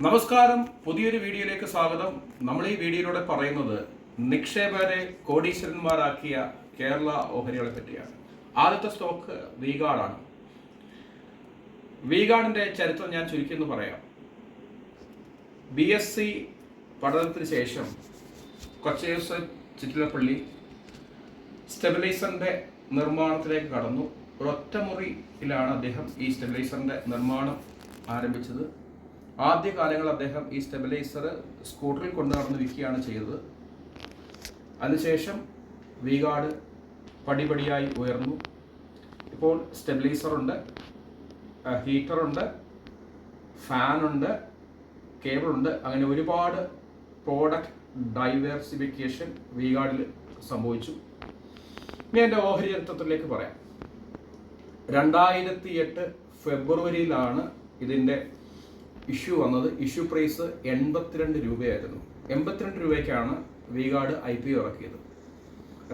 നമസ്കാരം, പുതിയൊരു വീഡിയോയിലേക്ക് സ്വാഗതം. നമ്മൾ ഈ വീഡിയോയിലൂടെ പറയുന്നത് നിക്ഷേപകരെ കോടീശ്വരന്മാരാക്കിയ കേരള ഓഹരികളെ പറ്റിയാണ്. ആദ്യത്തെ സ്റ്റോക്ക് വി-ഗാർഡാണ്. വി-ഗാർഡിന്റെ ചരിത്രം ഞാൻ ചുരുക്കി പറയാം. BSc പഠനത്തിന് ശേഷം കൊച്ചി ചിറ്റിലപ്പള്ളി സ്റ്റെബിലൈസറിന്റെ നിർമ്മാണത്തിലേക്ക് കടന്നു. ഒരൊറ്റമുറിയിലാണ് അദ്ദേഹം ഈ സ്റ്റെബിലൈസറിന്റെ നിർമ്മാണം ആരംഭിച്ചത്. ആദ്യകാലങ്ങളിൽ അദ്ദേഹം ഈ സ്റ്റെബിലൈസർ സ്കൂട്ടറിൽ കൊണ്ടു നടന്ന് വിൽക്കുകയാണ് ചെയ്തത്. അതിനുശേഷം വി-ഗാർഡ് പടിപടിയായി ഉയർന്നു. ഇപ്പോൾ സ്റ്റെബിലൈസറുണ്ട്, ഹീറ്ററുണ്ട്, ഫാനുണ്ട്, കേബിളുണ്ട്. അങ്ങനെ ഒരുപാട് പ്രോഡക്റ്റ് ഡൈവേഴ്സിഫിക്കേഷൻ വി-ഗാർഡിൽ സംഭവിച്ചു. ഇനി എൻ്റെ ഓഹരി ചരിത്രത്തിലേക്ക് പറയാം. 2008 ഫെബ്രുവരിയിലാണ് ഇതിൻ്റെ ഇഷ്യൂ വന്നത്. ഇഷ്യൂ പ്രൈസ് 82 രൂപയായിരുന്നു. 82 രൂപയ്ക്കാണ് വി-ഗാർഡ് IPO ഇറക്കിയത്.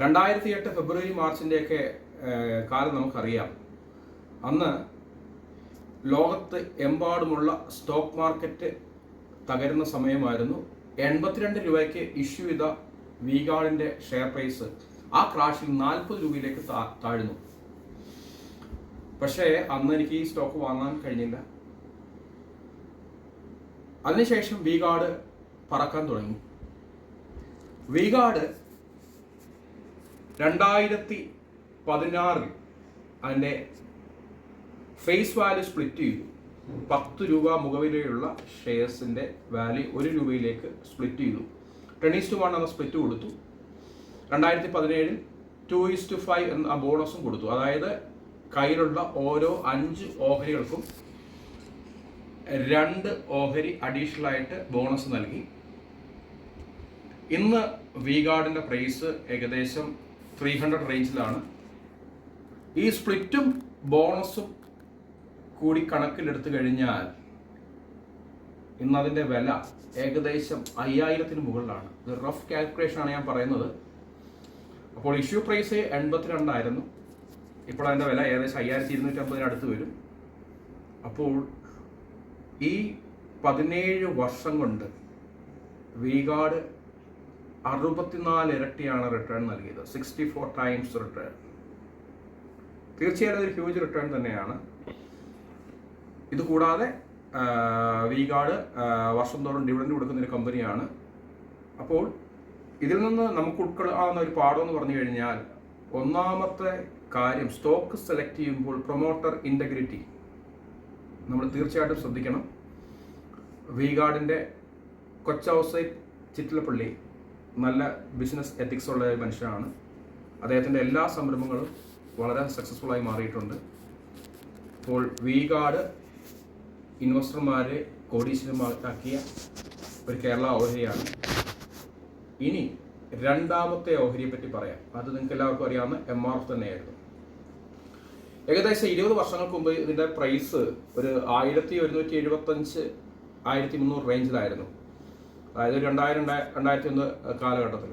2008 ഫെബ്രുവരി മാർച്ചിൻ്റെയൊക്കെ കാലം നമുക്കറിയാം. അന്ന് ലോകത്ത് എമ്പാടുമുള്ള സ്റ്റോക്ക് മാർക്കറ്റ് തകരുന്ന സമയമായിരുന്നു. 82 രൂപയ്ക്ക് ഇഷ്യൂ ചെയ്ത വി-ഗാർഡിൻ്റെ ഷെയർ പ്രൈസ് ആ ക്രാഷിൽ 40 രൂപയിലേക്ക് താഴ്ന്നു. പക്ഷേ അന്ന് എനിക്ക് ഈ സ്റ്റോക്ക് വാങ്ങാൻ കഴിഞ്ഞില്ല. അതിനുശേഷം വി-ഗാർഡ് പറക്കാൻ തുടങ്ങി. വി-ഗാർഡ് 2016 അതിൻ്റെ ഫേസ് വാല്യൂ സ്പ്ലിറ്റ് ചെയ്തു. 10 രൂപ മുഖവിലയുള്ള ഷെയർസിൻ്റെ വാല്യൂ 1 രൂപയിലേക്ക് സ്പ്ലിറ്റ് ചെയ്തു. 10:1 എന്ന സ്പ്ലിറ്റ് കൊടുത്തു. 2017 2:5 എന്ന ബോണസും കൊടുത്തു. അതായത് കയ്യിലുള്ള ഓരോ 5 ഓഹരികൾക്കും 2 ഓഹരി അഡീഷണൽ ആയിട്ട് ബോണസ് നൽകി. ഇന്ന് വി-ഗാർഡിൻ്റെ പ്രൈസ് ഏകദേശം 300 റേഞ്ചിലാണ്. ഈ സ്പ്ലിറ്റും ബോണസും കൂടി കണക്കിലെടുത്തു കഴിഞ്ഞാൽ ഇന്നതിൻ്റെ വില ഏകദേശം 5000-ന് മുകളിലാണ്. ഇത് റഫ് കാൽക്കുലേഷനാണ് ഞാൻ പറയുന്നത്. അപ്പോൾ ഇഷ്യൂ പ്രൈസ് 82 ആയിരുന്നു. ഇപ്പോൾ അതിൻ്റെ വില ഏകദേശം 5250 അടുത്ത് വരും. അപ്പോൾ ഈ 17 വർഷം കൊണ്ട് വി-ഗാർഡ് 64 ഇരട്ടിയാണ് റിട്ടേൺ നൽകിയത്. 64 ടൈംസ് റിട്ടേൺ. തീർച്ചയായിട്ടും ഒരു ഹ്യൂജ് റിട്ടേൺ തന്നെയാണ്. ഇത് കൂടാതെ വി-ഗാർഡ് വർഷം തോറും ഡിവിഡൻഡ് കൊടുക്കുന്ന ഒരു കമ്പനിയാണ്. അപ്പോൾ ഇതിൽ നിന്ന് നമുക്ക് ഉൾക്കൊള്ളാവുന്ന ഒരു പാഠം എന്ന് പറഞ്ഞു കഴിഞ്ഞാൽ, ഒന്നാമത്തെ കാര്യം, സ്റ്റോക്ക് സെലക്ട് ചെയ്യുമ്പോൾ പ്രൊമോട്ടർ ഇൻറ്റഗ്രിറ്റി നമ്മൾ തീർച്ചയായിട്ടും ശ്രദ്ധിക്കണം. വി-ഗാർഡിൻ്റെ കൊച്ചി ചിറ്റിലപ്പള്ളി നല്ല ബിസിനസ് എത്തിക്സ് ഉള്ള ഒരു മനുഷ്യനാണ്. അദ്ദേഹത്തിൻ്റെ എല്ലാ സംരംഭങ്ങളും വളരെ സക്സസ്ഫുള്ളായി മാറിയിട്ടുണ്ട്. അപ്പോൾ വി-ഗാർഡ് ഇൻവെസ്റ്റർമാരെ കോടീശ്വരന്മാരാക്കിയ ഒരു കേരള ഓഹരിയാണ്. ഇനി രണ്ടാമത്തെ ഓഹരിയെ പറ്റി പറയാം. അത് നിങ്ങൾക്ക് എല്ലാവർക്കും അറിയാവുന്ന MRF തന്നെയായിരുന്നു. ഏകദേശം 20 വർഷങ്ങൾക്ക് മുമ്പ് ഇതിൻ്റെ പ്രൈസ് ഒരു 1175 1300 റേഞ്ചിലായിരുന്നു. അതായത് 2000-2001 കാലഘട്ടത്തിൽ.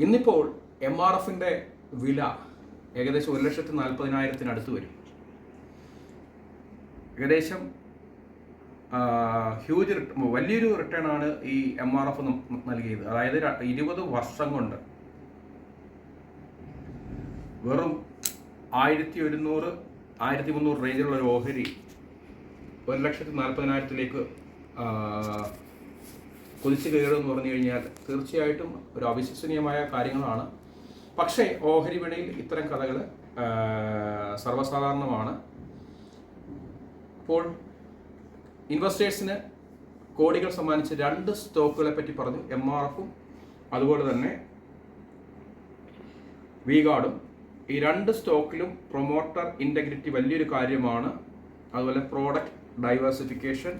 ഇന്നിപ്പോൾ MRFൻ്റെ വില ഏകദേശം 1,40,000-ന് അടുത്ത് വരും. ഏകദേശം വലിയൊരു റിട്ടേൺ ആണ് ഈ MRF നൽകിയത്. അതായത് 20 വർഷം കൊണ്ട് വെറും 1100-1300 റേഞ്ചിലുള്ള ഒരു ഓഹരി 1,40,000-ലേക്ക് കുതിച്ചു കയറുമെന്ന് പറഞ്ഞു കഴിഞ്ഞാൽ തീർച്ചയായിട്ടും ഒരു അവിശ്വസനീയമായ കാര്യങ്ങളാണ്. പക്ഷേ ഓഹരി വിപണിയിൽ ഇത്തരം കഥകൾ സർവ്വസാധാരണമാണ്. അപ്പോൾ ഇൻവെസ്റ്റേഴ്സിന് കോടികൾ സമ്മാനിച്ച 2 സ്റ്റോക്കുകളെ പറ്റി പറഞ്ഞു. MRFും അതുപോലെ തന്നെ വി-ഗാർഡും. ഈ 2 സ്റ്റോക്കിലും പ്രൊമോട്ടർ ഇൻറ്റഗ്രിറ്റി വലിയൊരു കാര്യമാണ്. അതുപോലെ പ്രോഡക്റ്റ് ഡൈവേഴ്സിഫിക്കേഷൻ.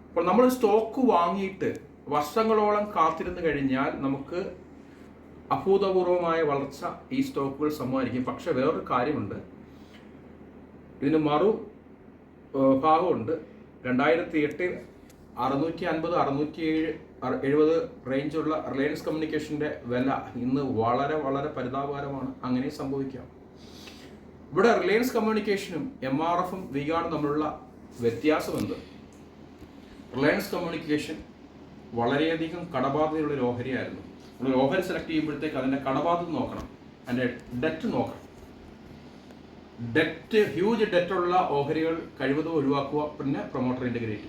അപ്പോൾ നമ്മൾ സ്റ്റോക്ക് വാങ്ങിയിട്ട് വർഷങ്ങളോളം കാത്തിരുന്ന് കഴിഞ്ഞാൽ നമുക്ക് അഭൂതപൂർവമായ വളർച്ച ഈ സ്റ്റോക്കുകൾ സമ്മാനിക്കും. പക്ഷെ വേറൊരു കാര്യമുണ്ട്, ഇതിന് ഭാഗമുണ്ട്. 2008 650-670 റേഞ്ചുള്ള റിലയൻസ് കമ്മ്യൂണിക്കേഷൻ്റെ വില ഇന്ന് വളരെ വളരെ പരിതാപകരമാണ്. അങ്ങനെ സംഭവിക്കാം. ഇവിടെ റിലയൻസ് കമ്മ്യൂണിക്കേഷനും MRFും വി-ഗാർഡും തമ്മിലുള്ള വ്യത്യാസമെന്ത്? റിലയൻസ് കമ്മ്യൂണിക്കേഷൻ വളരെയധികം കടബാധ്യതയുള്ള ഒരു ഓഹരിയായിരുന്നു. നമ്മൾ ഓഹരി സെലക്ട് ചെയ്യുമ്പോഴത്തേക്ക് അതിൻ്റെ കടബാധ്യത നോക്കണം, അതിൻ്റെ ഡെറ്റ് നോക്കണം. ഹ്യൂജ് ഡെറ്റുള്ള ഓഹരികൾ കഴിവതും ഒഴിവാക്കുക. പിന്നെ പ്രൊമോട്ടർ ഇൻ്റഗ്രേറ്റ്.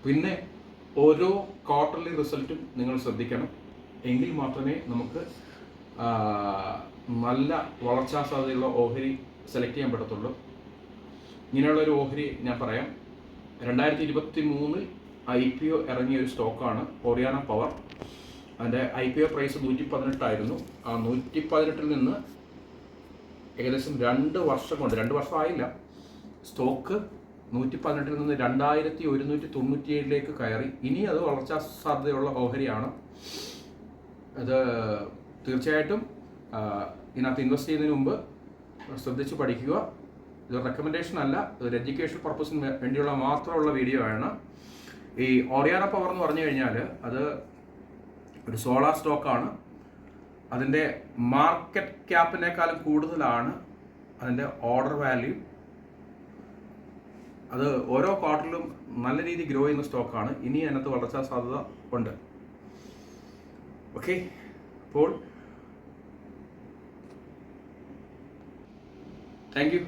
പിന്നെ ഓരോ ക്വാർട്ടർലി റിസൾട്ടും നിങ്ങൾ ശ്രദ്ധിക്കണം. എങ്കിൽ മാത്രമേ നമുക്ക് നല്ല വളർച്ചാ സാധ്യതയുള്ള ഓഹരി സെലക്ട് ചെയ്യാൻ പറ്റത്തുള്ളൂ. ഇങ്ങനെയുള്ളൊരു ഓഹരി ഞാൻ പറയാം. 2023 IPO ഇറങ്ങിയ ഒരു സ്റ്റോക്കാണ് ഓറിയാന പവർ. അതിൻ്റെ IPO പ്രൈസ് 118 ആയിരുന്നു. ആ 118 നിന്ന് ഏകദേശം 2 വർഷം കൊണ്ട്, 2 വർഷം ആയില്ല, സ്റ്റോക്ക് 118 നിന്ന് 2197 കയറി. ഇനി അത് വളർച്ചാ സാധ്യതയുള്ള ഓഹരിയാണ്. അത് തീർച്ചയായിട്ടും ഇതിനകത്ത് ഇൻവെസ്റ്റ് ചെയ്യുന്നതിന് മുമ്പ് ശ്രദ്ധിച്ച് പഠിക്കുക. ഇത് റെക്കമെൻഡേഷൻ അല്ല, ഇതൊരു എഡ്യൂക്കേഷൻ പർപ്പസിന് വേണ്ടിയുള്ള മാത്രമുള്ള വീഡിയോ ആണ്. ഈ ഓറിയാന പവർ എന്ന് പറഞ്ഞു കഴിഞ്ഞാൽ അത് ഒരു സോളാർ സ്റ്റോക്കാണ്. അതിൻ്റെ മാർക്കറ്റ് ക്യാപ്പിനേക്കാളും കൂടുതലാണ് അതിൻ്റെ ഓർഡർ വാല്യൂ. അത് ഓരോ ക്വാർട്ടറിലും നല്ല രീതിയിൽ ഗ്രോ ചെയ്യുന്ന സ്റ്റോക്കാണ്. ഇനി അതിനകത്ത് വളർച്ചാ സാധ്യത ഉണ്ട്. ഓക്കെ, അപ്പോൾ താങ്ക് യു.